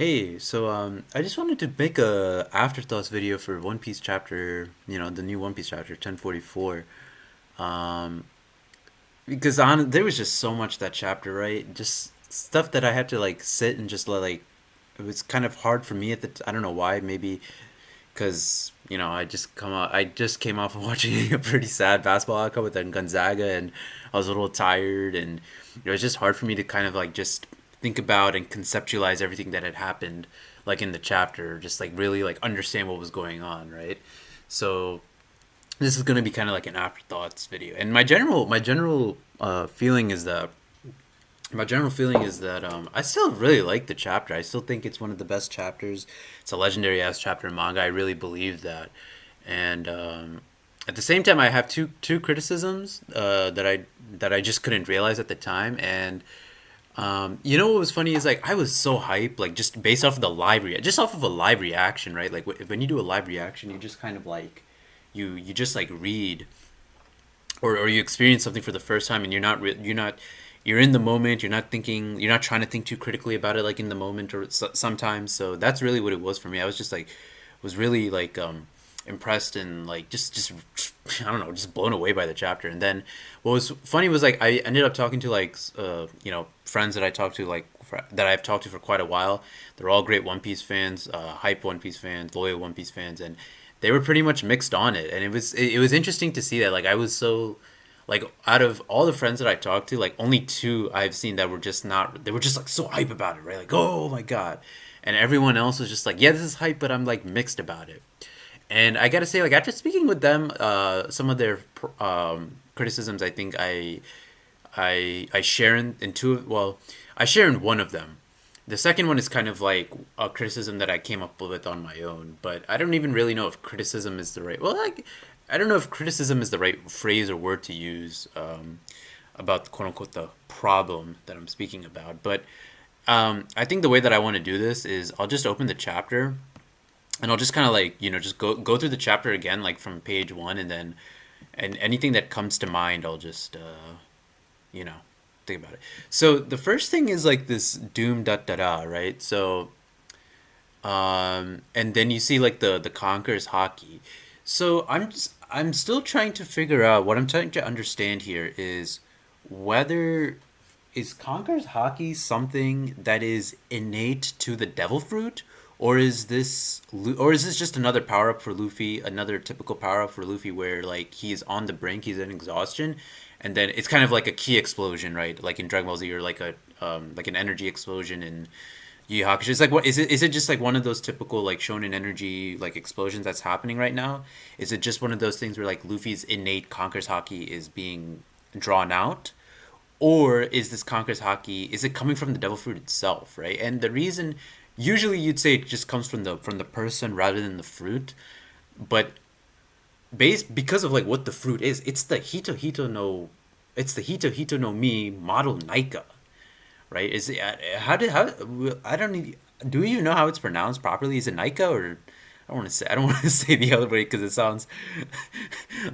Hey, I just wanted to make a afterthoughts video for One Piece chapter, the new One Piece chapter 1044. Um, because there was just so much that chapter, right? Just stuff that I had to like sit and just let like it was kind of hard for me I don't know why, maybe because I just came off of watching a pretty sad basketball outcome with Gonzaga, and I was a little tired, and it was just hard for me to kind of like just think about and conceptualize everything that had happened, like in the chapter, just like really like understand what was going on, right? So this is gonna be kind of like an afterthoughts video, and my general feeling is that I still really like the chapter. I still think it's one of the best chapters. It's a legendary ass chapter in manga. I really believe that, and at the same time, I have two criticisms that I just couldn't realize at the time. And what was funny is like I was so hyped, like just based off of just off of a live reaction, right? Like when you do a live reaction, you just kind of like you just like read or you experience something for the first time, and you're in the moment, you're not thinking, you're not trying to think too critically about it like in the moment or sometimes. So that's really what it was for me. I was just like was really like impressed and like just I don't know, just blown away by the chapter. And then what was funny was like I ended up talking to like friends that I talked to that I've talked to for quite a while. They're all great One Piece fans, hype One Piece fans, loyal One Piece fans, and they were pretty much mixed on it. And it was interesting to see that like I was so like out of all the friends that I talked to, like only two I've seen that were just not, they were just like so hype about it, right? Like, oh my god. And everyone else was just like, yeah, this is hype, but I'm like mixed about it. And I gotta say, like after speaking with them, some of their criticisms, I think I share in two. Well, I share in one of them. The second one is kind of like a criticism that I came up with on my own, but I don't even really know if criticism is the right. Well, like I don't know if criticism is the right phrase or word to use about quote unquote the problem that I'm speaking about. But I think the way that I want to do this is I'll just open the chapter and I'll just kind of like just go through the chapter again, like from page one, and then and anything that comes to mind, I'll just you know think about it. So the first thing is like this doom da da da, right? So and then you see like the Conquerors hockey. So I'm still trying to figure out, what I'm trying to understand here is whether is Conquerors hockey something that is innate to the devil fruit, or is this just another power up for Luffy, another typical power up for Luffy where like he's on the brink, he's in exhaustion, and then it's kind of like a key explosion, right? Like in Dragon Ball Z, or like an energy explosion in Yu Yu Hakusho. It's like, what is it? Is it just like one of those typical like shonen energy like explosions that's happening right now? Is it just one of those things where like Luffy's innate Conquerors hockey is being drawn out, or is this Conquerors hockey, is it coming from the devil fruit itself, right? And the reason, usually you'd say it just comes from the person rather than the fruit, but based because of like what the fruit is, it's the Hito Hito no Mi model Nika, right? Is it how I don't need, do you know how it's pronounced properly? Is it Nika, or I don't want to say the other way because it sounds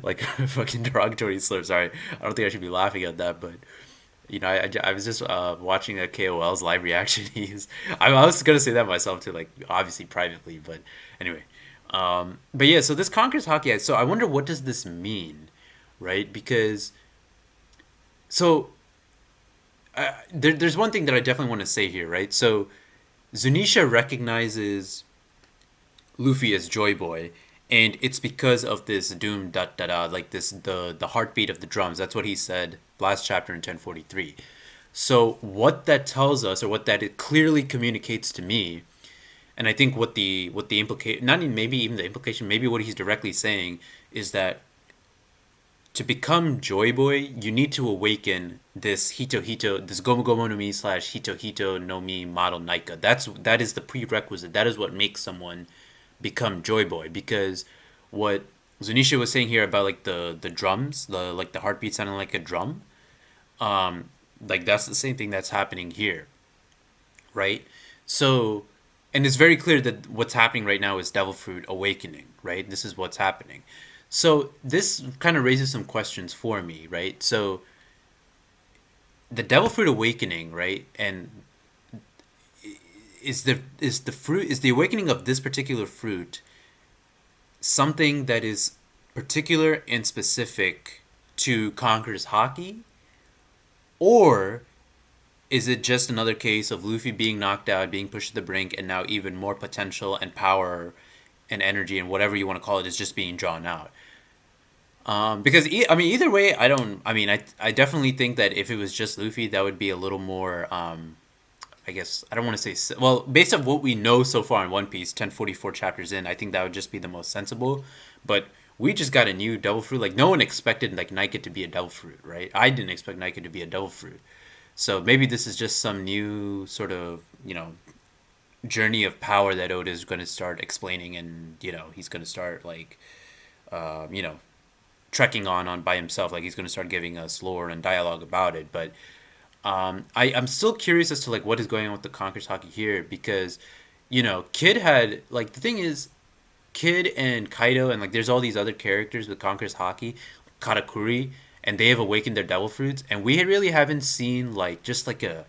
like a fucking derogatory slur. Sorry, I don't think I should be laughing at that, but I was just watching a KOL's live reaction. I was gonna say that myself too, like obviously privately, but anyway. But yeah, so this Conquers hockey. So I wonder, what does this mean, right? Because so there's one thing that I definitely want to say here, right? So Zunisha recognizes Luffy as Joy Boy, and it's because of this doom da da da, like this the heartbeat of the drums. That's what he said last chapter in 1043. So what that tells us, or what that it clearly communicates to me, and I think what the implicate, not even maybe even the implication, maybe what he's directly saying is that to become Joy Boy, you need to awaken this Hito Hito, this Gomu Gomu no Mi slash Hito Hito no Mi model Nika. That is the prerequisite. That is what makes someone become Joy Boy. Because what Zunisha was saying here about like the drums, the like the heartbeat sounding like a drum, like that's the same thing that's happening here, right? So, and it's very clear that what's happening right now is Devil Fruit awakening, right? This is what's happening. So this kind of raises some questions for me, right? So the Devil Fruit awakening, right? And is the awakening of this particular fruit something that is particular and specific to Conqueror's hockey, or is it just another case of Luffy being knocked out, being pushed to the brink, and now even more potential and power and energy and whatever you want to call it is just being drawn out? Because I mean, either way, I don't. I mean, I definitely think that if it was just Luffy, that would be a little more. I guess I don't want to say well, based on what we know so far in One Piece, 1044 chapters in, I think that would just be the most sensible. But we just got a new devil fruit. Like no one expected like Nike to be a devil fruit, right? I didn't expect Nike to be a devil fruit. So maybe this is just some new sort of journey of power that Oda is going to start explaining, and he's going to start like you know trekking on by himself. Like he's going to start giving us lore and dialogue about it. But I'm still curious as to like what is going on with the Conqueror's Haki here, because Kid had like the thing is Kid and Kaido and like there's all these other characters with Conqueror's Haki, Katakuri, and they have awakened their devil fruits, and we really haven't seen like just like a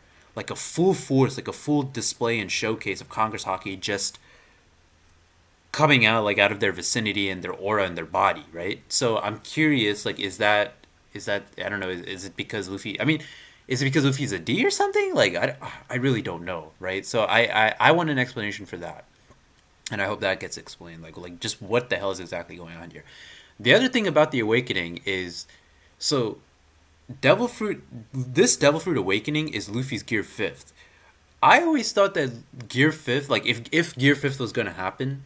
full force, like a full display and showcase of Conqueror's Haki just coming out like out of their vicinity and their aura and their body, right? So I'm curious, like, is that I don't know, is it because Luffy? I mean, is it because Luffy's a D or something? Like, I really don't know, right? So I want an explanation for that, and I hope that gets explained. Like just what the hell is exactly going on here? The other thing about the awakening is, so Devil Fruit, this Devil Fruit awakening is Luffy's Gear Fifth. I always thought that Gear Fifth, like if Gear Fifth was gonna happen,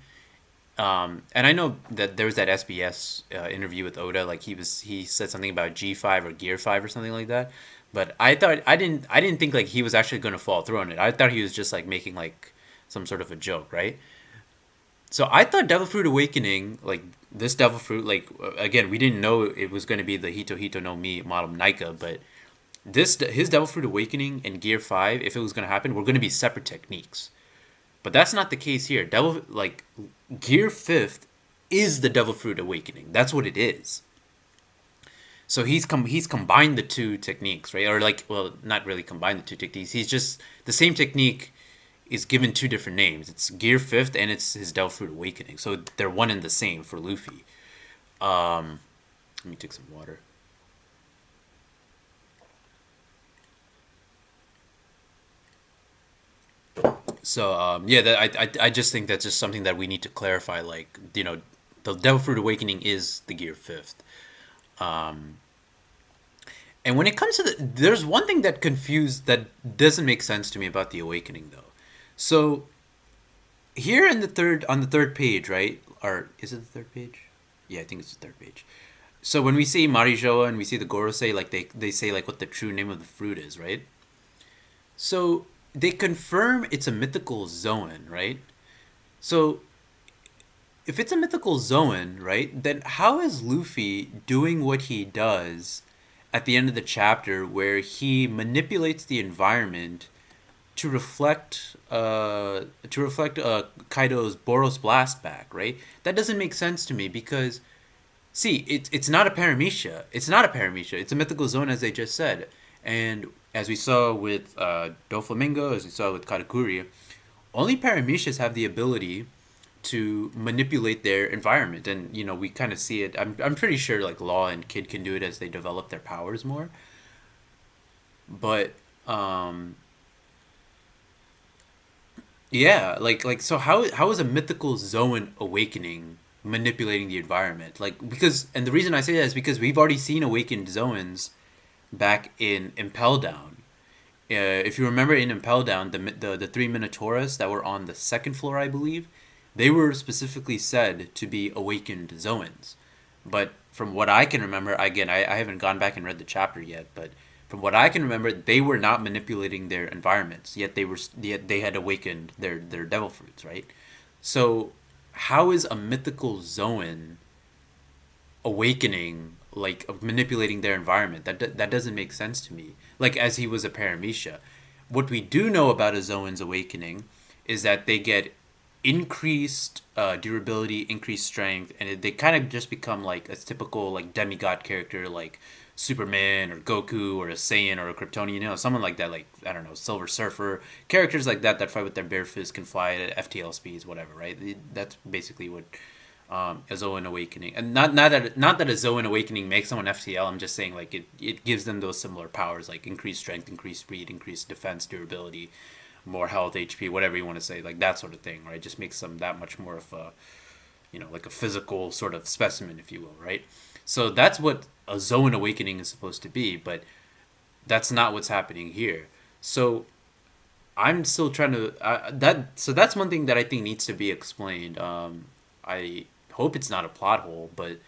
and I know that there was that SBS interview with Oda, like he said something about G5 or Gear 5 or something like that. But I didn't think like he was actually going to fall through on it. I thought he was just like making like some sort of a joke, right? So I thought Devil Fruit Awakening, like this Devil Fruit, like again, we didn't know it was going to be the Hito Hito no Mi model Nika, but his Devil Fruit Awakening and Gear 5, if it was going to happen, were going to be separate techniques. But that's not the case here. Gear 5th is the Devil Fruit Awakening. That's what it is. So he's combined the two techniques, right? Or like, well, not really combined the two techniques. He's just the same technique is given two different names. It's Gear 5th and it's his Devil Fruit Awakening. So they're one and the same for Luffy. Let me take some water. So I just think that's just something that we need to clarify. Like the Devil Fruit Awakening is the Gear 5th. And when it comes to there's one thing that doesn't make sense to me about the Awakening though. So here on the third page, right? Or is it the third page? Yeah, I think it's the third page. So when we see Marijoa and we see the Gorosei, like they say like what the true name of the fruit is, right? So they confirm it's a mythical Zoan, right? So if it's a mythical Zoan, right, then how is Luffy doing what he does at the end of the chapter where he manipulates the environment to reflect Kaido's Boros blast back, right? That doesn't make sense to me because see, it's not a paramecia. It's not a paramecia. It's a mythical zone, as they just said. And as we saw with Doflamingo, as we saw with Katakuri, only paramecias have the ability to manipulate their environment. And, we kind of see it. I'm pretty sure, like, Law and Kid can do it as they develop their powers more. But, yeah, so how is a mythical Zoan awakening manipulating the environment? Like, because, and the reason I say that is because we've already seen awakened Zoans back in Impel Down. If you remember in Impel Down, the three Minotauras that were on the second floor, I believe, they were specifically said to be awakened Zoans. But from what I can remember, again, I haven't gone back and read the chapter yet, but from what I can remember, they were not manipulating their environments, yet they had awakened their devil fruits, right? So how is a mythical Zoan awakening, like manipulating their environment? That doesn't make sense to me. Like as he was a paramecia. What we do know about a Zoan's awakening is that they get increased durability, increased strength, and they kind of just become like a typical like demigod character, like Superman or Goku or a Saiyan or a Kryptonian, someone like that, like, I don't know, Silver Surfer, characters like that fight with their bare fists, can fly at FTL speeds, whatever, right? That's basically what a Zoan Awakening, and not that a Zoan Awakening makes someone FTL. I'm just saying, like, it gives them those similar powers, like increased strength, increased speed, increased defense, durability, more health, HP, whatever you want to say, like that sort of thing, right? Just makes them that much more of a, like a physical sort of specimen, if you will, right? So that's what a Zoan Awakening is supposed to be, but that's not what's happening here. So I'm still trying to So that's one thing that I think needs to be explained. I hope it's not a plot hole, but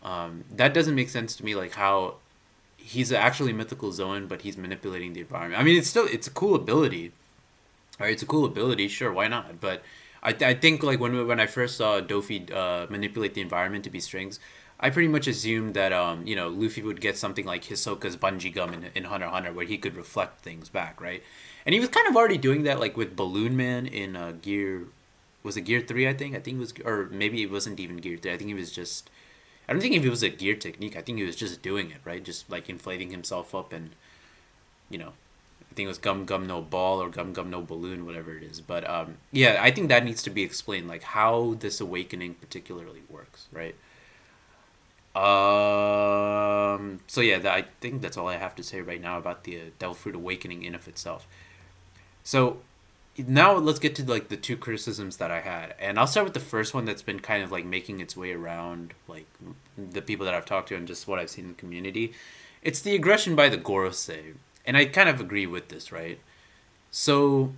that doesn't make sense to me. Like how he's actually mythical Zoan, but he's manipulating the environment. I mean, it's a cool ability. All right, it's a cool ability, sure, why not? But I think like when I first saw Dofi manipulate the environment to be strings, I pretty much assumed that Luffy would get something like Hisoka's bungee gum in Hunter x Hunter, where he could reflect things back, right? And he was kind of already doing that, like with Balloon Man in Gear, was it Gear 3? I think it was, or maybe it wasn't even Gear 3. I think he was just, I don't think if it was a gear technique. I think he was just doing it, right? Just like inflating himself up and you know I think it was Gum Gum No Ball or Gum Gum No Balloon, whatever it is. But yeah, I think that needs to be explained, like how this awakening particularly works, right? So yeah, I think that's all I have to say right now about the Devil Fruit awakening in of itself. So now let's get to like the two criticisms that I had, and I'll start with the first one that's been kind of like making its way around like the people that I've talked to and just what I've seen in the community. It's the aggression by the Gorosei, and I kind of agree with this, right? So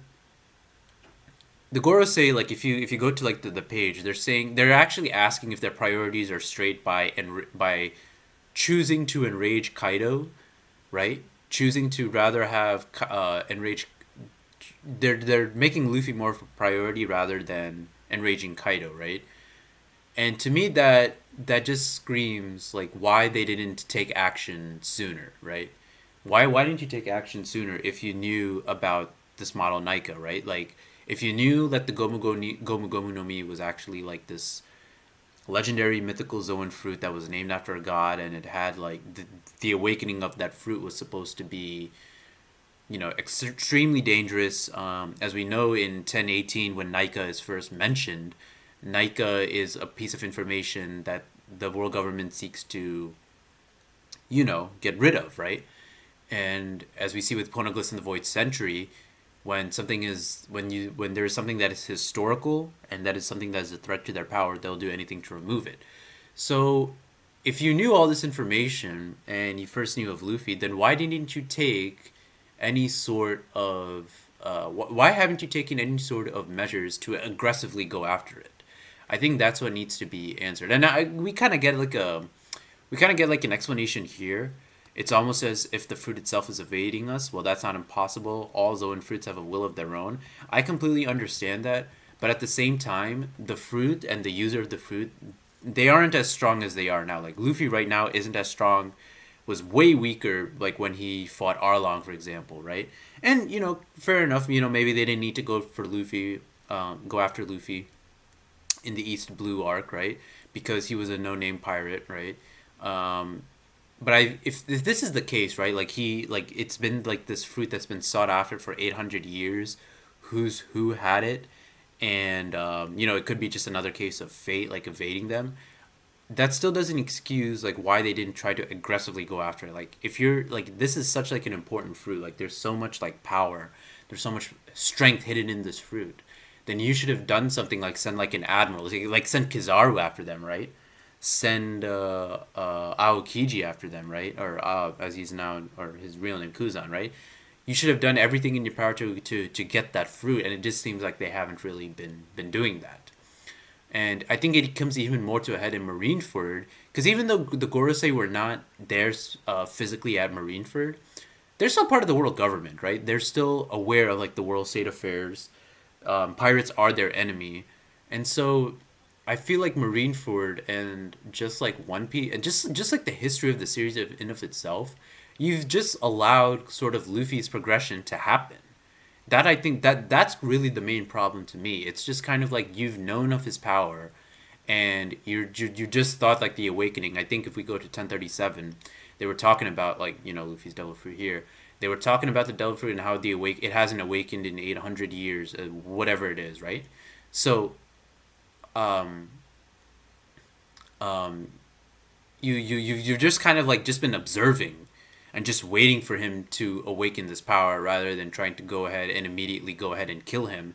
the Gorosei, like if you go to like the page, they're actually asking if their priorities are straight by choosing to enrage Kaido, right? Choosing to rather have enrage. They're making Luffy more of a priority rather than enraging Kaido, right? And to me, that just screams like why they didn't take action sooner, right? Why didn't you take action sooner if you knew about this model Nika, right? Like if you knew that the Gomu Gomu no Mi was actually like this legendary mythical Zoan fruit that was named after a god, and it had like the awakening of that fruit was supposed to be extremely dangerous. As we know in 1018, when Nika is first mentioned, Nika is a piece of information that the world government seeks to, get rid of, right? And as we see with Poneglyphs in the Void Century, when there is something that is historical and that is something that is a threat to their power, they'll do anything to remove it. So if you knew all this information and you first knew of Luffy, then why didn't you take any sort of why haven't you taken any sort of measures to aggressively go after it? I think that's what needs to be answered, and we kind of get like an explanation here. It's almost as if the fruit itself is evading us. Well, that's not impossible. All Zoan fruits have a will of their own. I completely understand that, but at the same time, the fruit and the user of the fruit, they aren't as strong as they are now. Like Luffy right now isn't as strong, was way weaker like when he fought Arlong, for example, right? And fair enough. Maybe they didn't need to go after Luffy in the East Blue arc, right? Because he was a no-name pirate, right? But if this is the case, right? Like it's been like this fruit that's been sought after for 800 years. Who had it? And it could be just another case of fate, like evading them. That still doesn't excuse like why they didn't try to aggressively go after it. Like if you're like, this is such like an important fruit, like there's so much like power, there's so much strength hidden in this fruit, then you should have done something like send like an admiral, like send Kizaru after them, right? Send Aokiji after them, right? Or as he's now, or his real name, Kuzan, right? You should have done everything in your power to get that fruit, and it just seems like they haven't really been doing that. And I think it comes even more to a head in Marineford, because even though the Gorosei were not there physically at Marineford, they're still part of the world government, right? They're still aware of like the world state affairs. Pirates are their enemy, and so I feel like Marineford and just like One Piece and just like the history of the series in of itself, you've just allowed sort of Luffy's progression to happen. That I think that's really the main problem to me. It's just kind of like you've known of his power, and you just thought like the awakening. I think if we go to 1037, they were talking about, like, Luffy's devil fruit here. They were talking about the devil fruit and how it hasn't awakened in 800 years, whatever it is, right? So, um, um, you've just kind of like just been observing and just waiting for him to awaken this power rather than trying to go ahead and immediately go ahead and kill him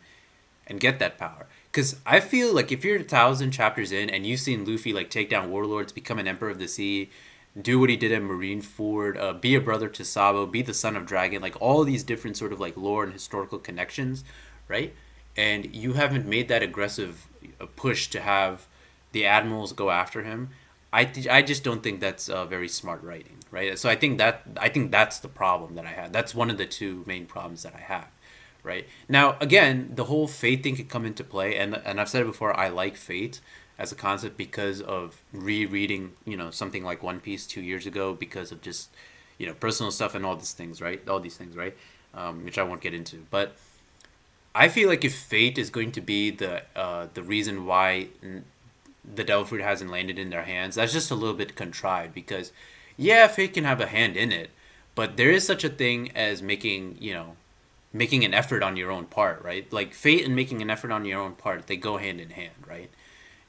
and get that power. Because I feel like if you're 1,000 chapters in and you've seen Luffy like take down warlords, become an emperor of the sea, do what he did at Marineford, be a brother to Sabo, be the son of Dragon, like all these different sort of like lore and historical connections, right? And you haven't made that aggressive push to have the admirals go after him. I just don't think that's very smart writing, right? So I think that's the problem that I had. That's one of the two main problems that I have, right? Now, again, the whole fate thing could come into play, and I've said it before. I like fate as a concept because of rereading, something like One Piece 2 years ago, because of just, personal stuff and all these things, right? All these things, right? Which I won't get into, but I feel like if fate is going to be the reason why the devil fruit hasn't landed in their hands, that's just a little bit contrived, because yeah, fate can have a hand in it, but there is such a thing as making an effort on your own part, right? Like fate and making an effort on your own part, they go hand in hand, right?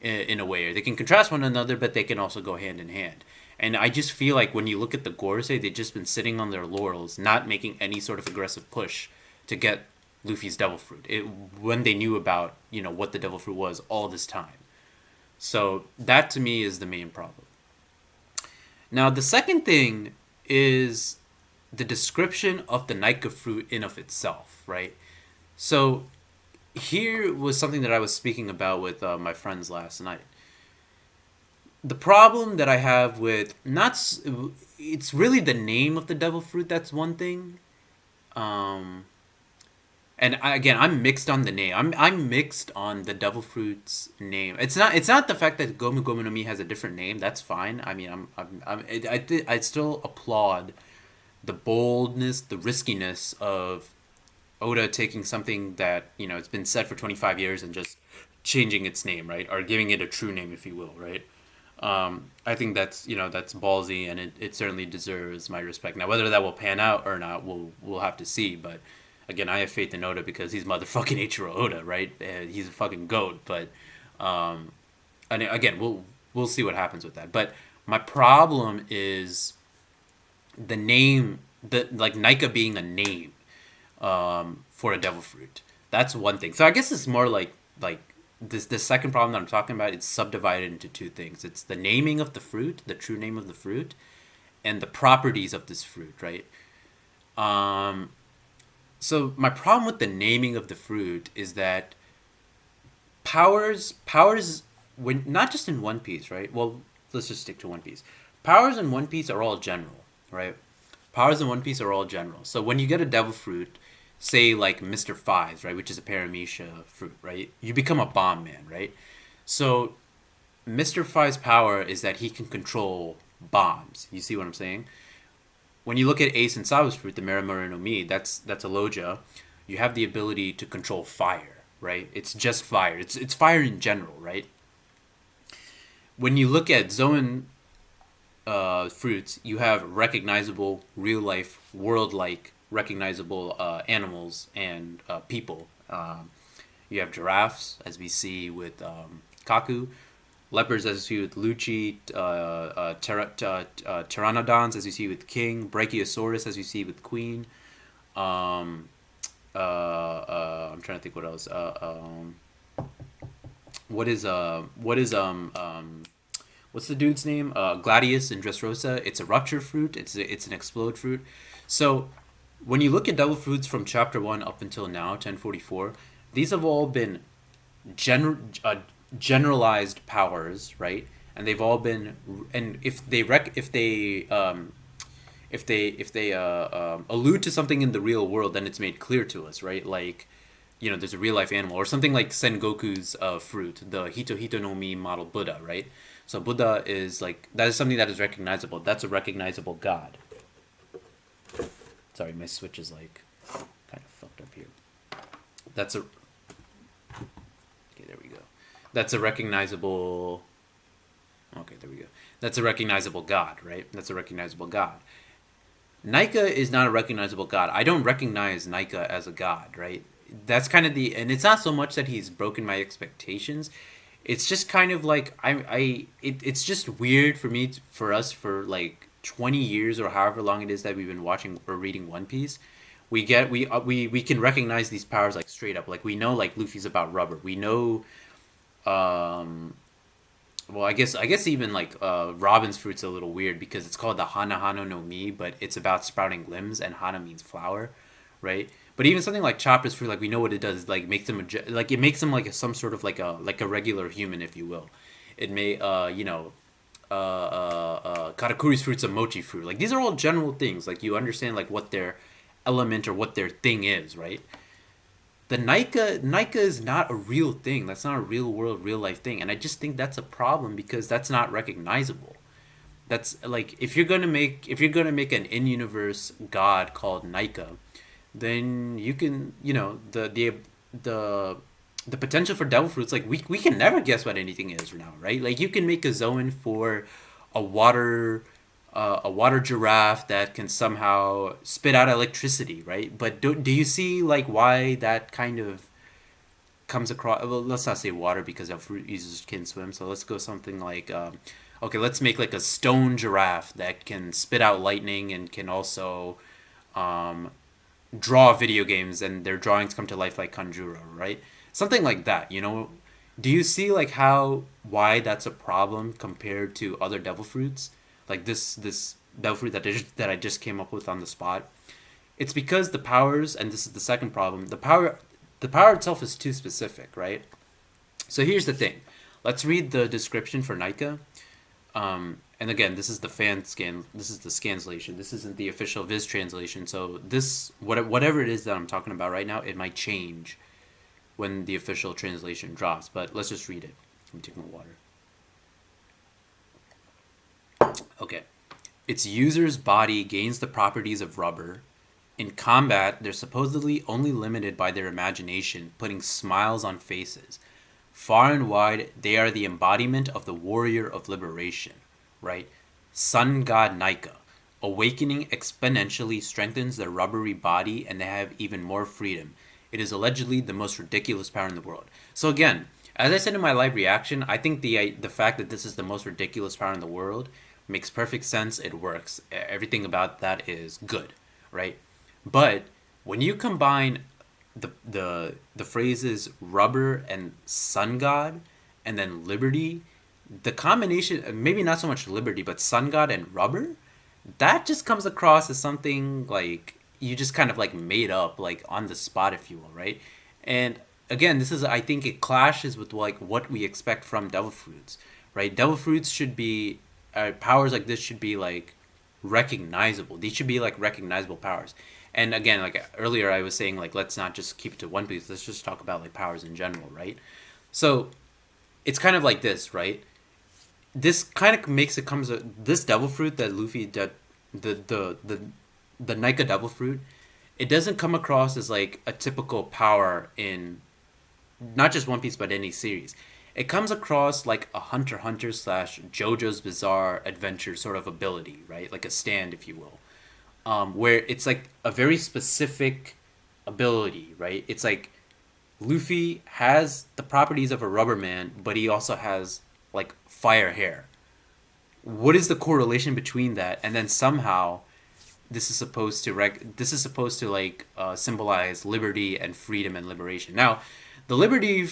In a way, or they can contrast one another, but they can also go hand in hand. And I just feel like when you look at the Gorosei, they've just been sitting on their laurels, not making any sort of aggressive push to get Luffy's devil fruit, when they knew about what the devil fruit was all this time. So that to me is the main problem. Now the second thing is the description of the Nika fruit in of itself, right? So here was something that I was speaking about with my friends last night. The problem that I have with it's really the name of the devil fruit. That's one thing. And again, I'm mixed on the name. I'm mixed on the devil fruit's name. It's not the fact that Gomu Gomu no Mi has a different name. That's fine. I mean, I still applaud the boldness, the riskiness of Oda taking something that it's been said for 25 years and just changing its name, right, or giving it a true name, if you will, right. I think that's ballsy, and it certainly deserves my respect. Now, whether that will pan out or not, we'll have to see. But again, I have faith in Oda because he's motherfucking Ichiro Oda, right? He's a fucking goat. But and again, we'll see what happens with that. But my problem is the name, like Nika being a name for a devil fruit. That's one thing. So I guess it's more like this. The second problem that I'm talking about, it's subdivided into two things. It's the naming of the fruit, the true name of the fruit, and the properties of this fruit, right? So my problem with the naming of the fruit is that powers when not just in One Piece, right? Well, let's just stick to One Piece. Powers in One Piece are all general, right? Powers in One Piece are all general. So when you get a devil fruit, say like Mr. Fives, right, which is a paramecia fruit, right? You become a bomb man, right? So Mr. Five's power is that he can control bombs. You see what I'm saying? When you look at Ace and Saba's fruit, the Marimura no Mi, that's a Loja. You have the ability to control fire, right? It's just fire. It's fire in general, right? When you look at Zoen fruits, you have recognizable, real life, world like, recognizable animals and people. You have giraffes, as we see with Kaku, leopards, as you see with Lucci, pteranodons, as you see with King, Brachiosaurus, as you see with Queen. I'm trying to think what else. What's the dude's name? Gladius in Dressrosa. It's a rupture fruit. It's an explode fruit. So when you look at devil fruits from chapter 1 up until now, 1044, these have all been generalized powers, right? And they've all been, and if they allude to something in the real world, then it's made clear to us, right? Like, there's a real life animal or something like Sengoku's fruit, the Hito Hito no Mi model Buddha, right? So Buddha is like, that is something that is recognizable. That's a recognizable god. Sorry, my switch is like kind of fucked up here. Okay, there we go. That's a recognizable Okay, there we go. That's a recognizable god, right? That's a recognizable god. Nika is not a recognizable god. I don't recognize Nika as a god, right? That's kind of the, and it's not so much that he's broken my expectations. It's just kind of like it's just weird for me, for us, for like 20 years or however long it is that we've been watching or reading One Piece. We can recognize these powers like straight up. Like we know like Luffy's about rubber. We know, um, well, I guess even like Robin's fruit's a little weird because it's called the Hana Hano no Mi, but it's about sprouting limbs, and Hana means flower, right? But even something like Chopper's fruit, like we know what it does, like makes them like it makes them like some sort of like a regular human, if you will. It may Katakuri's fruit's a mochi fruit. Like these are all general things. Like you understand like what their element or what their thing is, right? The Nika is not a real thing. That's not a real world, real life thing, and I just think that's a problem because that's not recognizable. That's like if you're gonna make an in universe god called Nika, then you can the the potential for devil fruits, like we can never guess what anything is now, right? Like you can make a Zoan for a water a water giraffe that can somehow spit out electricity, right? But do you see like why that kind of comes across? Well, let's not say water because that fruit users can swim. So let's go something like okay, let's make like a stone giraffe that can spit out lightning and can also um, draw video games, and their drawings come to life like Conjuro, right? Something like that, you know? Do you see like how why that's a problem compared to other devil fruits? Like this devil fruit that I just came up with on the spot. It's because the powers, and this is the second problem, the power itself is too specific, right? So here's the thing. Let's read the description for Nika. And again, this is the fan scan. This is the scanslation. This isn't the official Viz translation. So this whatever it is that I'm talking about right now, it might change when the official translation drops. But let's just read it. Let me take my water. Okay. Its user's body gains the properties of rubber. In combat, they're supposedly only limited by their imagination, putting smiles on faces. Far and wide, they are the embodiment of the warrior of liberation, right? Sun God Nika. Awakening exponentially strengthens their rubbery body, and they have even more freedom. It is allegedly the most ridiculous power in the world. So again, as I said in my live reaction, I think the fact that this is the most ridiculous power in the world makes perfect sense. It works. Everything about that is good, right? But when you combine the phrases rubber and sun god and then liberty, the combination, maybe not so much liberty, but sun god and rubber, that just comes across as something like you just kind of like made up like on the spot, if you will, right? And again, this is, I think it clashes with like what we expect from devil fruits, right? Devil fruits should be powers like this should be like recognizable. These should be like recognizable powers. And again, like earlier I was saying, like let's not just keep it to One Piece. Let's just talk about like powers in general, right? So it's kind of like this, right? This kind of makes it comes this devil fruit that Luffy did, the Nika devil fruit. It doesn't come across as like a typical power in not just One Piece but any series. It comes across like a Hunter x Hunter slash JoJo's Bizarre Adventure sort of ability, right? Like a stand, if you will, where it's like a very specific ability, right? It's like Luffy has the properties of a rubber man, but he also has like fire hair. What is the correlation between that? And then somehow this is supposed to like symbolize liberty and freedom and liberation. Now, the liberty,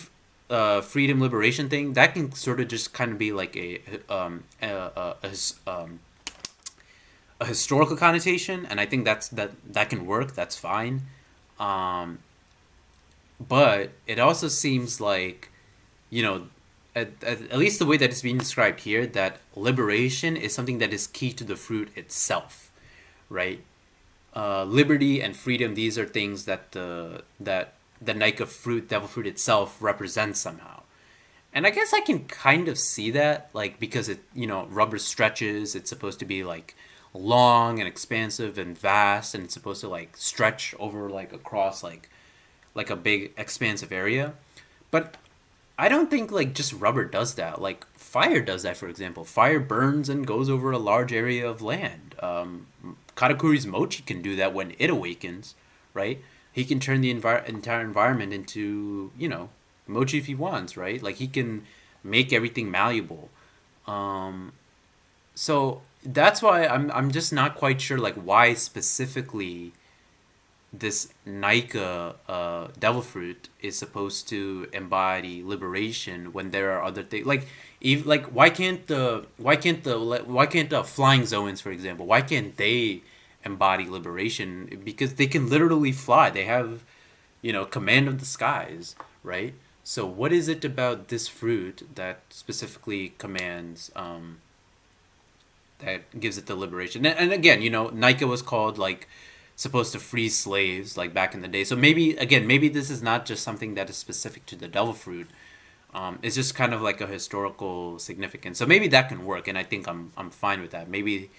freedom, liberation thing that can sort of just kind of be like a historical connotation, and I think that can work. That's fine. Um, but it also seems like, you know, at least the way that it's being described here, that liberation is something that is key to the fruit itself, right? Liberty and freedom, these are things that the Nika fruit, devil fruit itself represents somehow. And I guess I can kind of see that, like, because it, you know, rubber stretches, it's supposed to be like long and expansive and vast, and it's supposed to like stretch over like across like a big expansive area. But I don't think like just rubber does that. Like fire does that, for example. Fire burns and goes over a large area of land. Katakuri's mochi can do that when it awakens, right? He can turn the entire environment into, mochi if he wants, right? Like he can make everything malleable. Um, so that's why I'm just not quite sure like why specifically this Nika devil fruit is supposed to embody liberation when there are other things like even like why can't the flying Zoans, for example, why can't they embody liberation? Because they can literally fly. They have, command of the skies, right? So what is it about this fruit that specifically commands that gives it the liberation? And again, Nika was called like supposed to free slaves like back in the day. So maybe this is not just something that is specific to the devil fruit. It's just kind of like a historical significance. So maybe that can work, and I think I'm fine with that. Maybe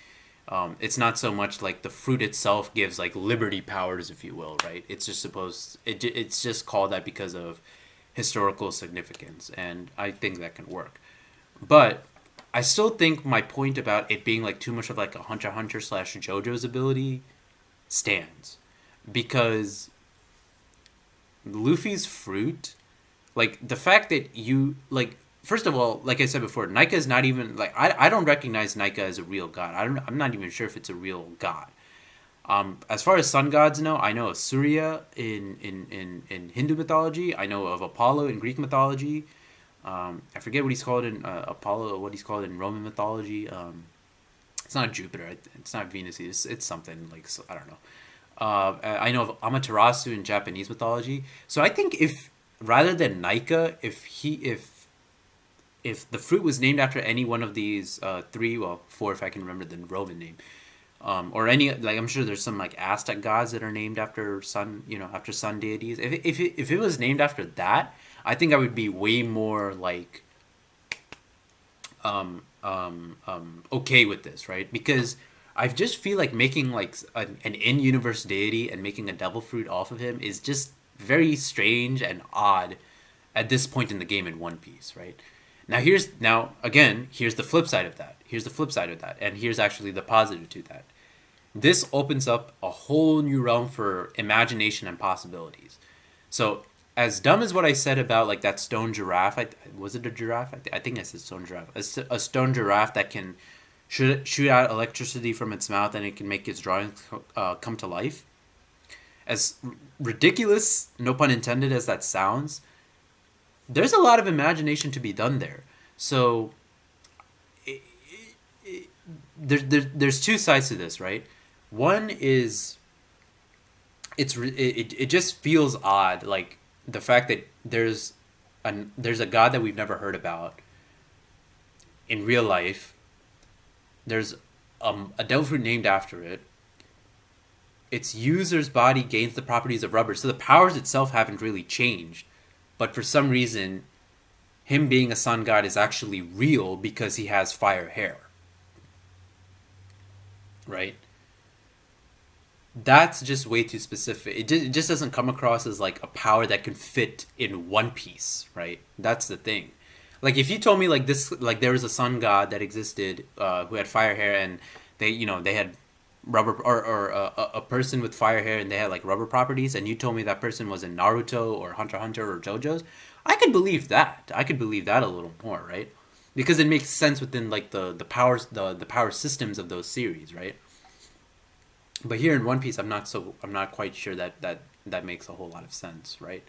it's not so much like the fruit itself gives like liberty powers, if you will, right? It's just called that because of historical significance, and I think that can work. But I still think my point about it being like too much of like a Hunter x Hunter slash JoJo's ability stands, because Luffy's fruit, like the fact that you like, first of all, like I said before, Nika is not even like I don't recognize Nika as a real god. I'm not even sure if it's a real god. As far as sun gods know, I know of Surya in Hindu mythology. I know of Apollo in Greek mythology. I forget what he's called in Apollo. What he's called in Roman mythology. It's not Jupiter. It's not Venus. It's something like, I don't know. I know of Amaterasu in Japanese mythology. So I think if rather than Nika, if the fruit was named after any one of these three, well, four if I can remember the Roman name, or any, like I'm sure there's some like Aztec gods that are named after sun, after sun deities. If it was named after that, I think I would be way more like okay with this, right? Because I just feel like making like an in-universe deity and making a devil fruit off of him is just very strange and odd at this point in the game in One Piece, right? Here's the flip side of that. And here's actually the positive to that. This opens up a whole new realm for imagination and possibilities. So, as dumb as what I said about like that stone giraffe, was it a giraffe? I think I said stone giraffe. A stone giraffe that can shoot out electricity from its mouth and it can make its drawings come to life. As ridiculous, no pun intended, as that sounds, there's a lot of imagination to be done there. So there's two sides to this, right? One is it just feels odd, like the fact that there's a god that we've never heard about in real life. There's a devil fruit named after it. Its user's body gains the properties of rubber, so the powers itself haven't really changed. But for some reason, him being a sun god is actually real because he has fire hair. Right? That's just way too specific. It just doesn't come across as like a power that can fit in One Piece, right? That's the thing. Like if you told me like this, like there was a sun god that existed who had fire hair, and they had rubber, or a person with fire hair and they had like rubber properties, and you told me that person was in Naruto or Hunter x Hunter or JoJo's, I could believe that. I could believe that a little more, right? Because it makes sense within like the powers, the power systems of those series, right? But here in One Piece, I'm not quite sure that makes a whole lot of sense, right?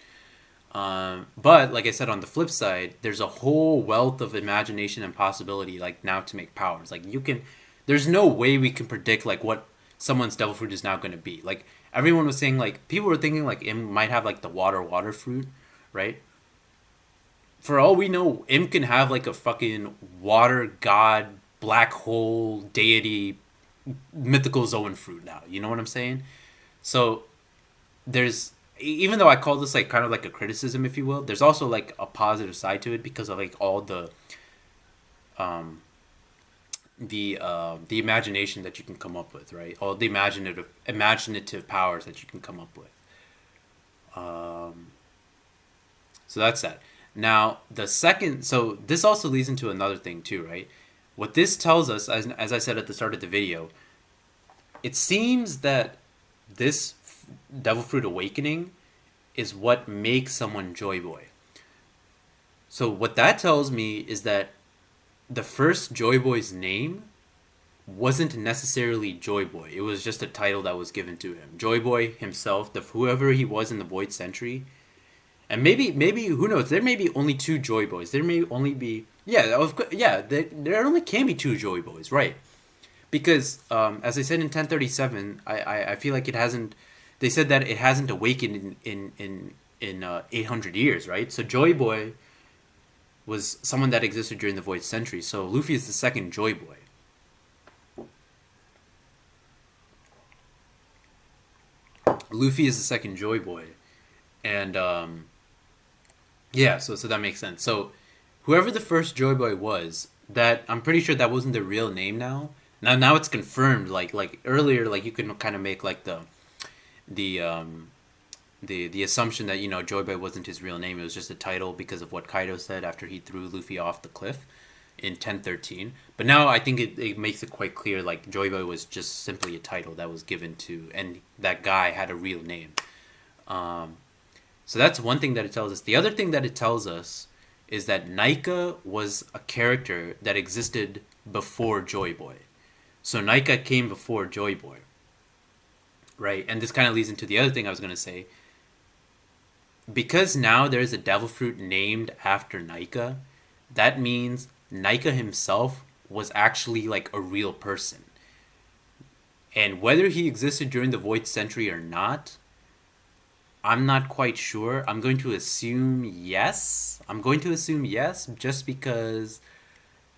But like I said, on the flip side, there's a whole wealth of imagination and possibility like now to make powers. Like there's no way we can predict like what someone's devil fruit is now going to be. Like everyone was saying, like people were thinking like it might have like the water fruit, right? For all we know, Im can have like a fucking water god, black hole deity, mythical Zoen fruit now. You know what I'm saying? So there's, even though I call this like kind of like a criticism, if you will, there's also like a positive side to it because of like all the imagination that you can come up with, right? All the imaginative powers that you can come up with. So that's that. Now, the second, so this also leads into another thing too, right? What this tells us, as I said at the start of the video, it seems that this devil fruit awakening is what makes someone Joy Boy. So what that tells me is that the first Joy Boy's name wasn't necessarily Joy Boy. It was just a title that was given to him. Joy Boy himself, the whoever he was in the Void Century, and maybe who knows? There may be only two Joy Boys. There may only be there only can be two Joy Boys, right? Because as I said in 1037, I feel like it hasn't. They said that it hasn't awakened in 800 years, right? So Joy Boy was someone that existed during the Void Century. So Luffy is the second Joy Boy. Luffy is the second Joy Boy, and yeah, so that makes sense. So whoever the first Joy Boy was, that I'm pretty sure that wasn't the real name now. Now it's confirmed. Like earlier, like you can kind of make like the the assumption that Joy Boy wasn't his real name. It was just a title because of what Kaido said after he threw Luffy off the cliff in 1013. But now I think it makes it quite clear like Joy Boy was just simply a title that was given to, and that guy had a real name. So that's one thing that it tells us. The other thing that it tells us is that Nika was a character that existed before Joy Boy. So Nika came before Joy Boy. Right? And this kind of leads into the other thing I was going to say. Because now there's a devil fruit named after Nika, that means Nika himself was actually like a real person. And whether he existed during the Void Century or not, I'm not quite sure. I'm going to assume yes. Just because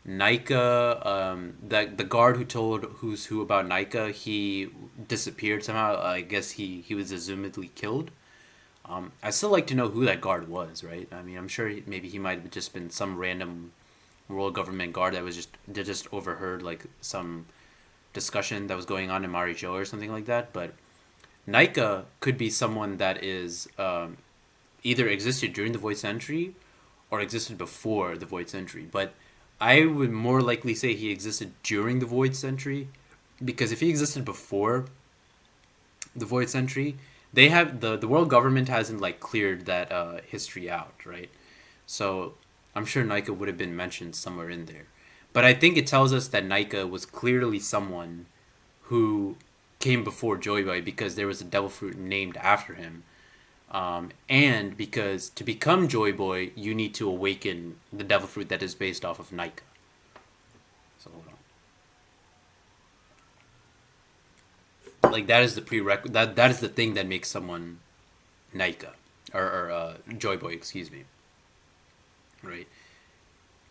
Nika, the guard who told who's who about Nika, he disappeared somehow. I guess he was assumedly killed. I still like to know who that guard was, right? I mean, I'm sure maybe he might have just been some random world government guard that was just overheard like some discussion that was going on in Marijo or something like that. But Nika could be someone that is either existed during the Void Century or existed before the Void Century. But I would more likely say he existed during the Void Century, because if he existed before the Void Century, they have the world government hasn't like cleared that history out, right? So I'm sure Nika would have been mentioned somewhere in there. But I think it tells us that Nika was clearly someone who came before Joy Boy because there was a devil fruit named after him. And because to become Joy Boy, you need to awaken the devil fruit that is based off of Nika. So hold on. Like that is the prerequisite. That is the thing that makes someone Nika or Joy Boy, excuse me. Right.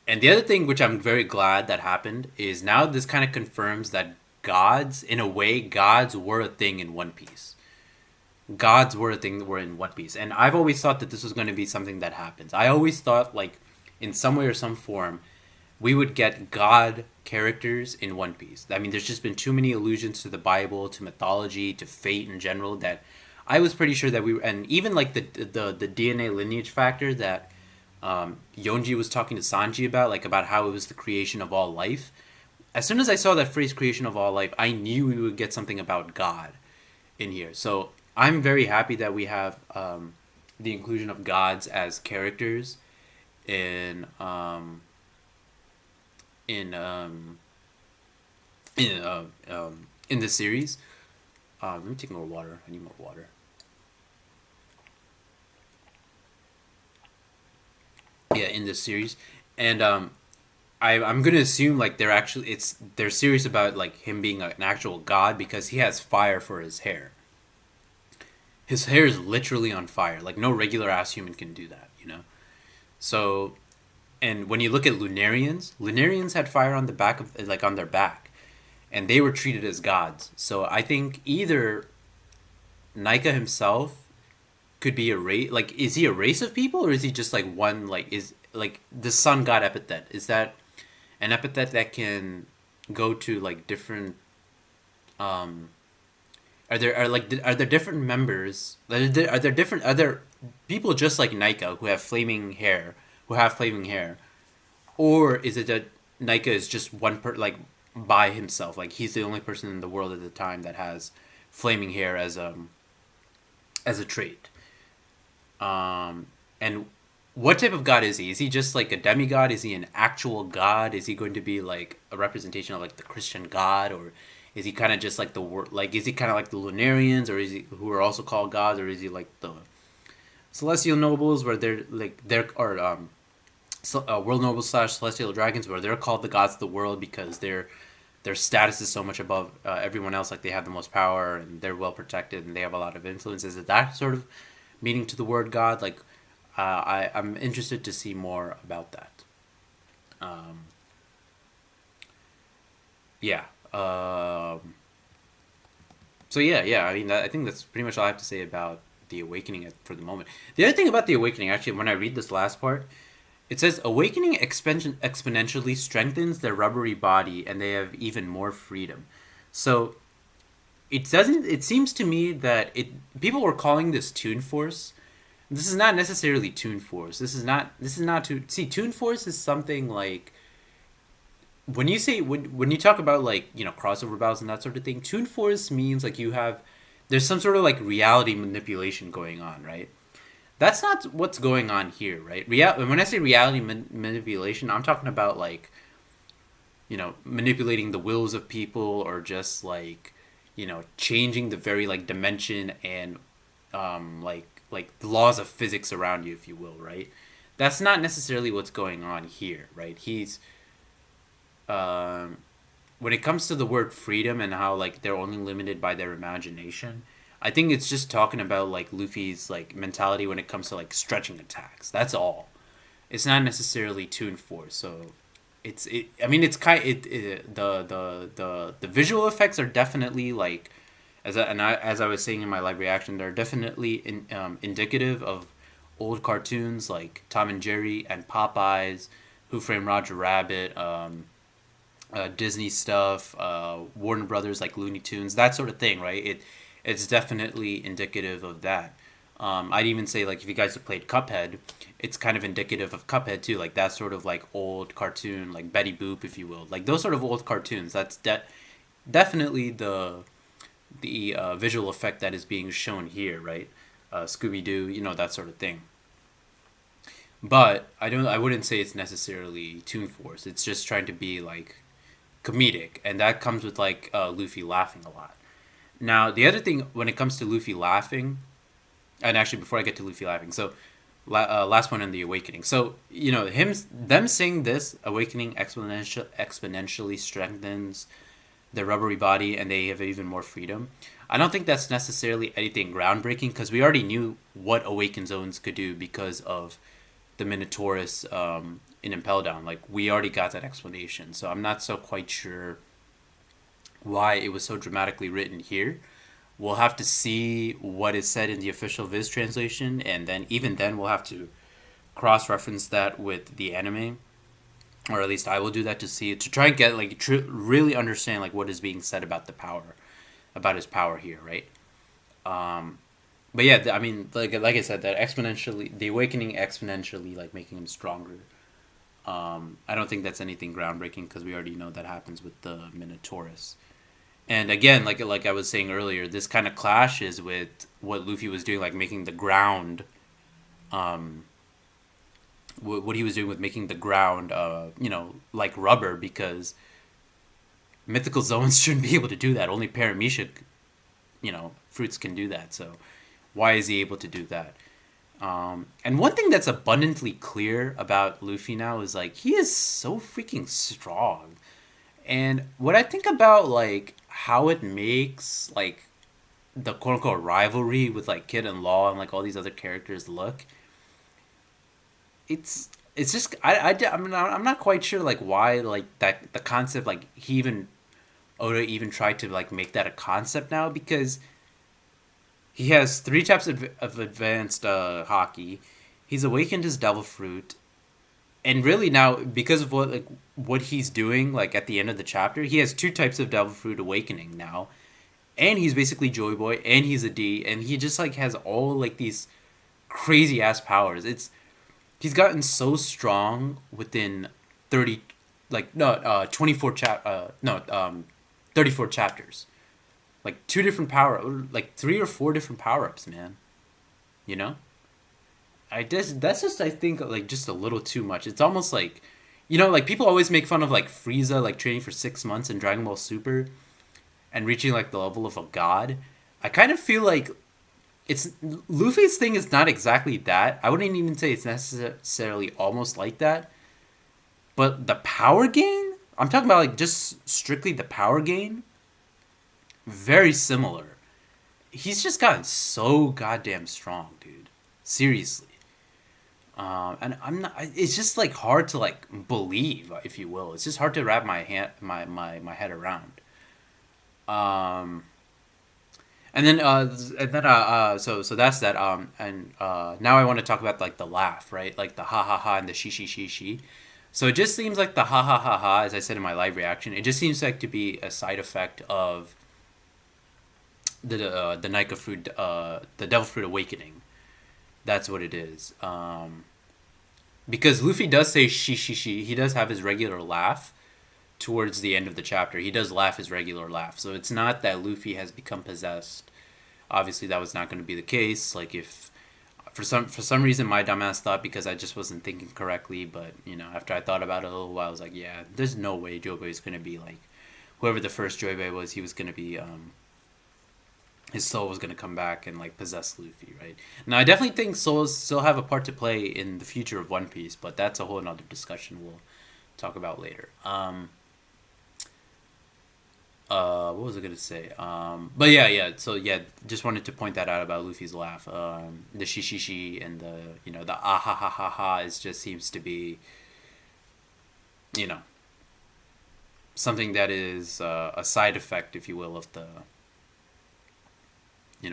And the other thing which I'm very glad that happened is now this kind of confirms that gods, in a way, gods were a thing in One Piece. Gods were a thing that were in One Piece. And I've always thought that this was going to be something that happens. I always thought, like, in some way or some form, we would get god characters in One Piece. I mean, there's just been too many allusions to the Bible, to mythology, to fate in general, that I was pretty sure that we were... And even, like, the DNA lineage factor that Yonji was talking to Sanji about, like, about how it was the creation of all life. As soon as I saw that phrase, creation of all life, I knew we would get something about God in here. So I'm very happy that we have the inclusion of gods as characters in this series. Let me take more water. I need more water. Yeah, in this series, and I'm gonna assume like they're serious about like him being an actual god because he has fire for his hair. His hair is literally on fire. Like no regular ass human can do that, you know. So, and when you look at Lunarians had fire on the back of like on their back, and they were treated as gods. So I think either Nika himself could be a race. Like, is he a race of people or is he just like one? Like, is like the sun god epithet? Is that an epithet that can go to like different are there different members, are there people just like Nika who have flaming hair who have flaming hair, or is it that Nika is just one like by himself, like he's the only person in the world at the time that has flaming hair as a trait. And what type of god is he? Is he just like a demigod? Is he an actual god? Is he going to be like a representation of like the Christian god, or is he kind of just like the like is he kind of like the Lunarians, or is he who are also called gods, or is he like the celestial nobles where they're or world nobles slash celestial dragons where they're called the gods of the world because their status is so much above everyone else, like they have the most power and they're well protected and they have a lot of influence. Is it that sort of meaning to the word god? Like I'm interested to see more about that. Yeah. So yeah. I mean, I think that's pretty much all I have to say about the awakening for the moment. The other thing about the awakening, actually, when I read this last part, it says awakening exponentially strengthens their rubbery body, and they have even more freedom. So it doesn't. It seems to me that people were calling this Toon Force. This is not necessarily Toon Force. This is not. See, Toon Force is something like when you say when you talk about like crossover battles and that sort of thing. Toon Force means like there's some sort of like reality manipulation going on, right? That's not what's going on here, right? When I say reality manipulation, I'm talking about like, manipulating the wills of people, or just like, changing the very like dimension and, like the laws of physics around you, if you will, right? That's not necessarily what's going on here, right? When it comes to the word freedom and how like they're only limited by their imagination, I think it's just talking about like Luffy's like mentality when it comes to like stretching attacks. That's all. It's not necessarily Toon Force. So I mean it's the visual effects are definitely like as I was saying in my live reaction, they're definitely indicative of old cartoons like Tom and Jerry and Popeyes, Who Framed Roger Rabbit, Disney stuff, Warner Brothers, like Looney Tunes, that sort of thing, right? It's definitely indicative of that. I'd even say like if you guys have played Cuphead, it's kind of indicative of Cuphead too, like that sort of like old cartoon, like Betty Boop, if you will, like those sort of old cartoons. That's definitely the visual effect that is being shown here, right? Scooby Doo, that sort of thing. But I wouldn't say it's necessarily Toon Force. It's just trying to be like comedic, and that comes with like Luffy laughing a lot. Now, the other thing when it comes to Luffy laughing, and actually before I get to Luffy laughing, so last one in the awakening. So them saying this awakening exponentially strengthens their rubbery body, and they have even more freedom. I don't think that's necessarily anything groundbreaking because we already knew what awakened zones could do because of the Minotaurus in Impel Down. Like we already got that explanation, so I'm not so quite sure why it was so dramatically written here. We'll have to see what is said in the official Viz translation, and then even then we'll have to cross-reference that with the anime, or at least I will do that to try and get like really understand like what is being said about about his power here, right? But yeah, I mean, like I said, that the awakening exponentially like making him stronger. I don't think that's anything groundbreaking because we already know that happens with the Minotaurus. And again, like I was saying earlier, this kind of clashes with what Luffy was doing, like making the ground, what he was doing with making the ground, like rubber, because mythical zones shouldn't be able to do that. Only Paramecia, fruits can do that. So why is he able to do that? And one thing that's abundantly clear about Luffy now is like he is so freaking strong. And what I think about like how it makes like the quote unquote rivalry with like Kid and Law and like all these other characters look, it's just I'm not quite sure like why like that the concept like Oda even tried to like make that a concept now, because he has 3 types of advanced hockey. He's awakened his devil fruit. And really now, because of what he's doing, like at the end of the chapter, he has 2 types of devil fruit awakening now. And he's basically Joy Boy, and he's a D, and he just like has all like these crazy ass powers. he's gotten so strong within 30, like no 34 chapters, like two different power, like three or four different power-ups, man. You know, I just that's just I think like just a little too much. It's almost like, like people always make fun of like Frieza like training for 6 months in Dragon Ball Super and reaching like the level of a god. I kind of feel like it's Luffy's thing is not exactly that. I wouldn't even say it's necessarily almost like that. But the power gain, I'm talking about like just strictly the power gain, very similar. He's just gotten so goddamn strong, dude. Seriously. And I'm not. It's just like hard to like believe, if you will. It's just hard to wrap my head around. Um, so that's that. Now I want to talk about like the laugh, right? Like the ha ha ha and the she. So it just seems like the ha ha ha ha, as I said in my live reaction, it just seems like to be a side effect of the Nika fruit, the Devil Fruit Awakening. That's what it is. Because Luffy does say she. He does have his regular laugh towards the end of the chapter. He does laugh his regular laugh. So it's not that Luffy has become possessed. Obviously, that was not going to be the case. Like if for some reason my dumbass thought, because I just wasn't thinking correctly, but after I thought about it a little while, I was like, yeah, there's no way Joybay is going to be like whoever the first Joybay was. He was going to be his soul was going to come back and like possess Luffy, right? Now I definitely think souls still have a part to play in the future of One Piece, but that's a whole another discussion we'll talk about later. What was I gonna say? But yeah. So yeah, just wanted to point that out about Luffy's laugh. The she and the ah ha ha ha ha is just seems to be, you know, something that is a side effect, if you will, of the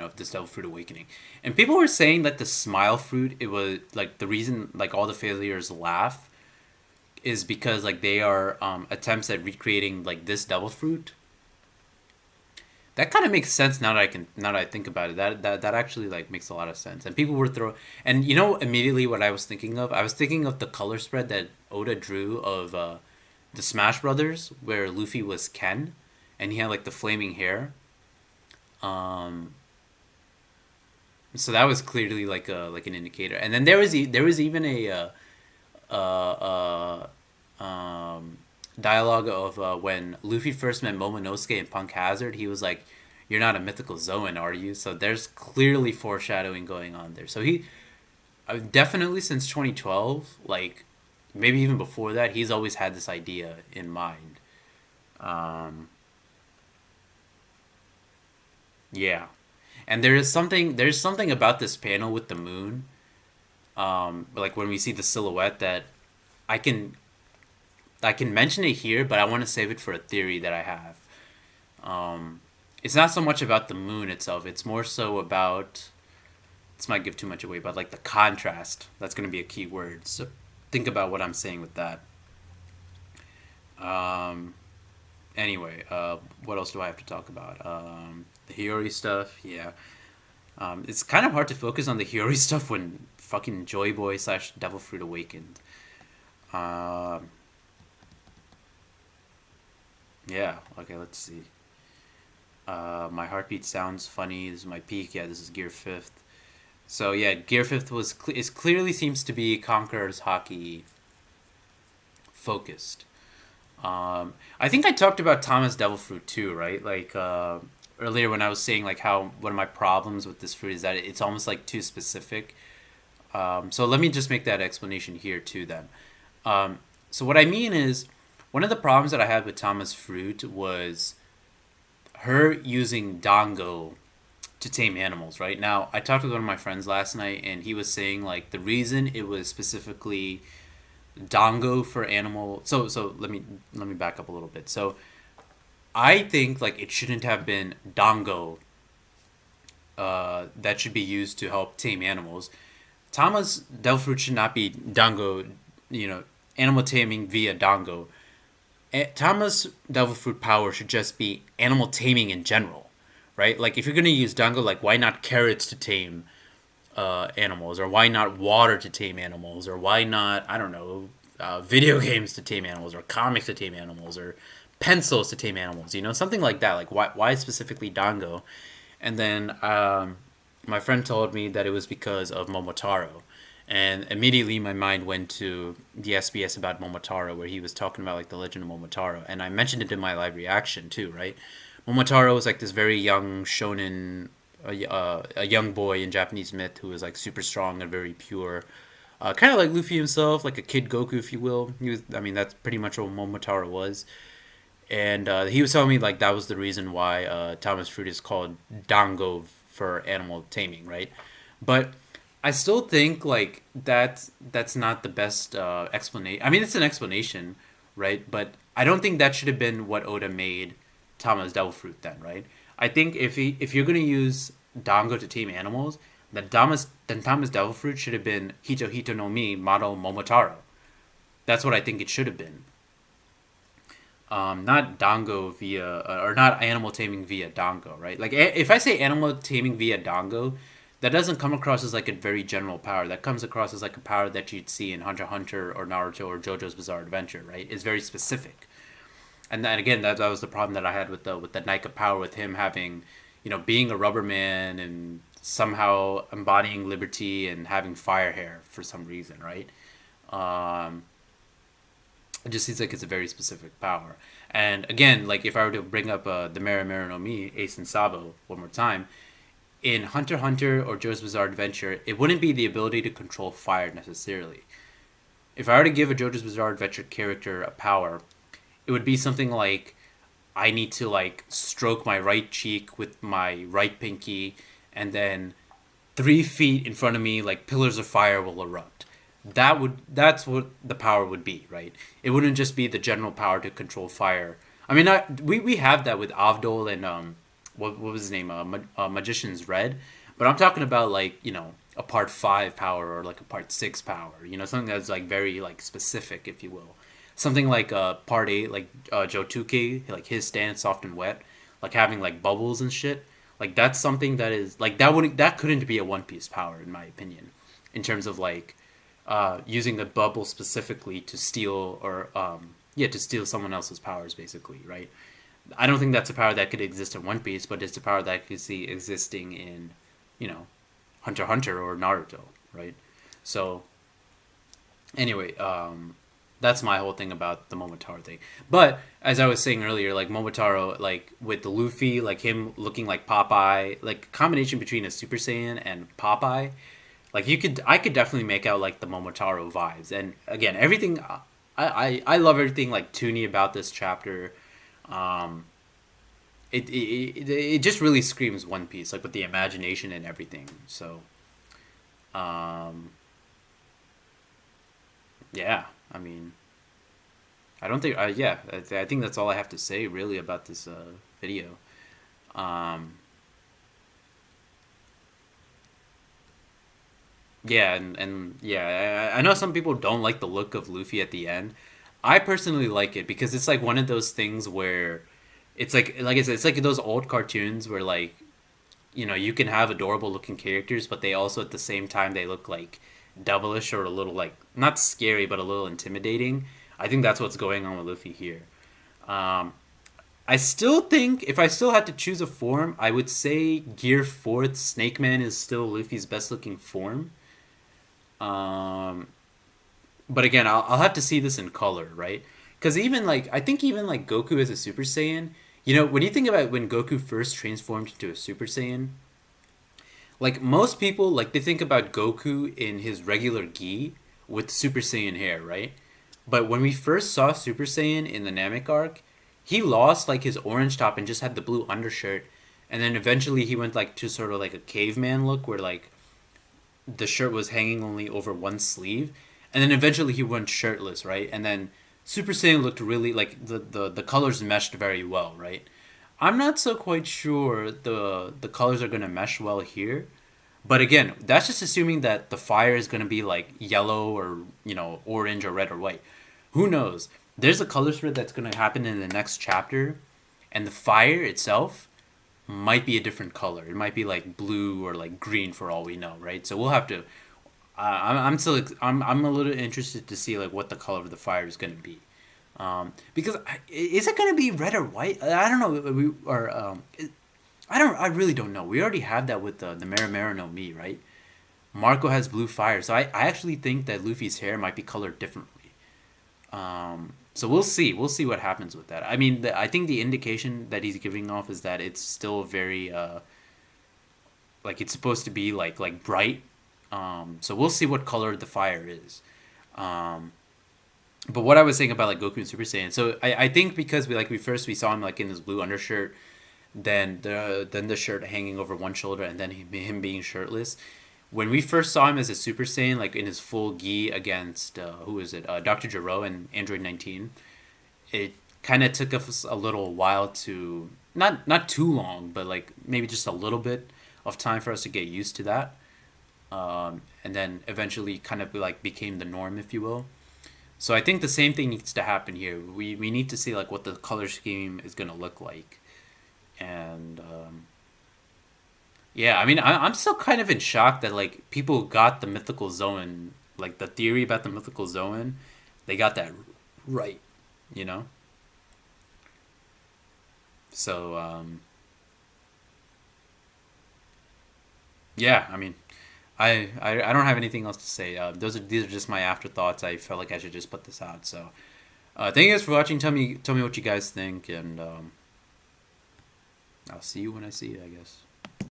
of this Devil Fruit Awakening. And people were saying that the Smile Fruit, it was like the reason like all the failures laugh is because like they are attempts at recreating like this Devil Fruit. That kind of makes sense now that I think about it. That actually like makes a lot of sense. And people were and immediately what I was thinking of. I was thinking of the color spread that Oda drew of the Smash Brothers, where Luffy was Ken, and he had like the flaming hair. So that was clearly like an indicator. And then there was even a dialogue of when Luffy first met Momonosuke in Punk Hazard. He was like, "You're not a mythical Zoen, are you?" So there's clearly foreshadowing going on there. So he definitely since 2012, like maybe even before that, he's always had this idea in mind. Yeah, and there's something about this panel with the moon, like when we see the silhouette that I can I can mention it here, but I want to save it for a theory that I have. It's not so much about the moon itself. It's more so about. This might give too much away, but like the contrast. That's going to be a key word. So think about what I'm saying with that. Um, anyway, what else do I have to talk about? The Hiyori stuff, yeah. It's kind of hard to focus on the Hiyori stuff when fucking Joy Boy / Devil Fruit Awakened. Um, yeah, okay, let's see. My heartbeat sounds funny. This is my peak. Yeah, this is Gear 5th. So yeah, Gear 5th is clearly seems to be Conqueror's Hockey focused. I think I talked about Thomas Devil Fruit too, right? Like earlier when I was saying like how one of my problems with this fruit is that it's almost like too specific. So let me just make that explanation here too then. So what I mean is one of the problems that I had with Thomas Fruit was her using Dango to tame animals, right? Now, I talked with one of my friends last night and he was saying like the reason it was specifically Dango for animal. So let me back up a little bit. So I think like it shouldn't have been Dango that should be used to help tame animals. Tama's Devil Fruit should not be Dango, animal taming via Dango. Tama's Devil Fruit power should just be animal taming in general, right? Like if you're gonna use Dango, like why not carrots to tame animals, or why not water to tame animals, or why not, I don't know, video games to tame animals, or comics to tame animals, or pencils to tame animals, something like that. Like, why specifically Dango? And then my friend told me that it was because of Momotaro. And immediately my mind went to the SBS about Momotaro, where he was talking about like the legend of Momotaro, and I mentioned it in my live reaction too, right? Momotaro is like this very young shonen, a young boy in Japanese myth who is like super strong and very pure, kind of like Luffy himself, like a kid Goku, if you will. I mean, that's pretty much what Momotaro was. And he was telling me like that was the reason why Thomas Fruit is called Dango for animal taming, right? But I still think like that's not the best explanation. I mean, it's an explanation, right? But I don't think that should have been what Oda made Tama's Devil Fruit then, right? I think if you're gonna use Dango to tame animals, then Tama's Devil Fruit should have been Hito Hito no Mi Model Momotaro. That's what I think it should have been. Not Dango via or not animal taming via Dango, right? Like if I say animal taming via Dango, that doesn't come across as like a very general power. That comes across as like a power that you'd see in Hunter x Hunter or Naruto or JoJo's Bizarre Adventure, right? It's very specific. And then again, that was the problem that I had with the Nika power, with him having, being a rubber man and somehow embodying liberty and having fire hair for some reason, right? Um, it just seems like it's a very specific power. And again, like if I were to bring up the Mera Mera no Mi, Ace and Sabo, one more time, in Hunter x Hunter or JoJo's Bizarre Adventure, it wouldn't be the ability to control fire necessarily. If I were to give a JoJo's Bizarre Adventure character a power, it would be something like I need to like stroke my right cheek with my right pinky, and then 3 feet in front of me, like pillars of fire will erupt. That's what the power would be, right? It wouldn't just be the general power to control fire. I mean, we have that with Avdol and what was his name? Magician's Red. But I'm talking about like, a part 5 power or like a part 6 power. Something that's like very like specific, if you will. Something like part 8, like Jotuke, like his stance soft and wet, like having like bubbles and shit. Like that's something that is like that couldn't be a One Piece power in my opinion, in terms of like using the bubble specifically to steal or to steal someone else's powers, basically, right? I don't think that's a power that could exist in One Piece, but it's a power that I could see existing in, Hunter x Hunter or Naruto, right? So, anyway, that's my whole thing about the Momotaro thing. But as I was saying earlier, like Momotaro, like with the Luffy, like him looking like Popeye, like a combination between a Super Saiyan and Popeye, like I could definitely make out like the Momotaro vibes. And again, everything, I love everything like toony about this chapter. Um, it just really screams One Piece, like with the imagination and everything. So, um, yeah, I mean, I don't think, yeah, I think that's all I have to say really about this video. Um, yeah, and yeah, I know some people don't like the look of Luffy at the end. I personally like it because it's like one of those things where it's like I said, it's like those old cartoons where like you can have adorable looking characters, but they also at the same time they look like devilish or a little like not scary but a little intimidating. I think that's what's going on with Luffy here. Um, I still think if I still had to choose a form, I would say Gear Fourth Snake Man is still Luffy's best looking form. Um, but again, I'll have to see this in color, right? Because even like I think even like Goku as a Super Saiyan, when you think about when Goku first transformed into a Super Saiyan, like most people like they think about Goku in his regular gi with Super Saiyan hair, right? But when we first saw Super Saiyan in the Namek arc, he lost like his orange top and just had the blue undershirt, and then eventually he went like to sort of like a caveman look where like the shirt was hanging only over one sleeve, and then eventually he went shirtless, right? And then Super Saiyan looked really like the colors meshed very well, right? I'm not so quite sure the colors are gonna mesh well here, but again, that's just assuming that the fire is gonna be like yellow or orange or red or white. Who knows? There's a color spread that's gonna happen in the next chapter, and the fire itself might be a different color. It might be like blue or like green for all we know, right? So we'll have to. I'm still I'm a little interested to see like what the color of the fire is going to be, because is it going to be red or white? I don't know. I really don't know. We already have that with the Marimaro no Mi, right? Marco has blue fire, so I actually think that Luffy's hair might be colored differently. So we'll see. We'll see what happens with that. I mean, I think the indication that he's giving off is that it's still very like it's supposed to be like bright. So we'll see what color the fire is. Um, but what I was saying about like Goku and Super Saiyan, so I think because we saw him like in his blue undershirt, then the shirt hanging over one shoulder, and then him being shirtless. When we first saw him as a Super Saiyan, like in his full gi against who is it, Doctor Gero and Android 19, it kind of took us a little while to not too long, but like maybe just a little bit of time for us to get used to that, and then eventually kind of like became the norm, if you will. So I think the same thing needs to happen here. We need to see like what the color scheme is gonna look like, and yeah, I mean I'm still kind of in shock that like people got the mythical Zoan, like the theory about the mythical Zoan, they got that right, you know. So yeah, I mean I don't have anything else to say. These are just my afterthoughts. I felt like I should just put this out. So thank you guys for watching. Tell me what you guys think, and I'll see you when I see you, I guess.